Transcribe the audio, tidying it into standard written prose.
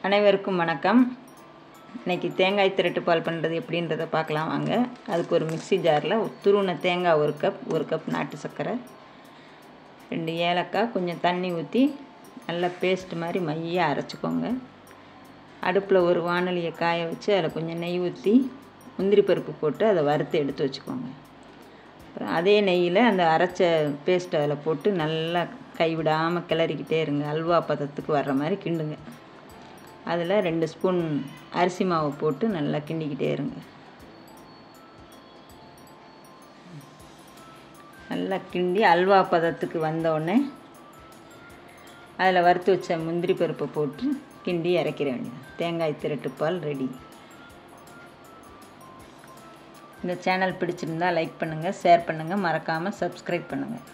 அனைவருக்கும் வணக்கம். இன்றைக்கி தேங்காய் திரட்டு பால் பண்ணுறது எப்படின்றத பார்க்கலாம் வாங்க. அதுக்கு ஒரு மிக்ஸி ஜாரில் துருவின தேங்காய் ஒரு கப் நாட்டு சர்க்கரை, 2 ஏலக்காய், கொஞ்சம் தண்ணி ஊற்றி நல்லா பேஸ்ட் மாதிரி மையாக அரைச்சிக்கோங்க. அடுப்பில் ஒரு வாணலியை காய வச்சு அதில் கொஞ்சம் நெய் ஊற்றி முந்திரி பருப்பு போட்டு அதை வறுத்து எடுத்து வச்சுக்கோங்க. அப்புறம் அதே நெய்யில் அந்த அரைச்ச பேஸ்ட்டை அதில் போட்டு நல்லா கைவிடாமல் கிளறிக்கிட்டே இருங்க. அல்வா பதத்துக்கு வர்ற மாதிரி கிண்டுங்க. அதில் 2 ஸ்பூன் அரிசி மாவு போட்டு நல்லா கிண்டிக்கிட்டே இருங்க. நல்லா கிண்டி அல்வா பதத்துக்கு வந்தோடனே அதில் வறுத்து வச்ச முந்திரி பருப்பை போட்டு கிண்டி இறக்கிற வேண்டியது. தேங்காய் திரட்டுப்பால் ரெடி. இந்த சேனல் பிடிச்சிருந்தால் லைக் பண்ணுங்கள், ஷேர் பண்ணுங்கள், மறக்காமல் சப்ஸ்கிரைப் பண்ணுங்கள்.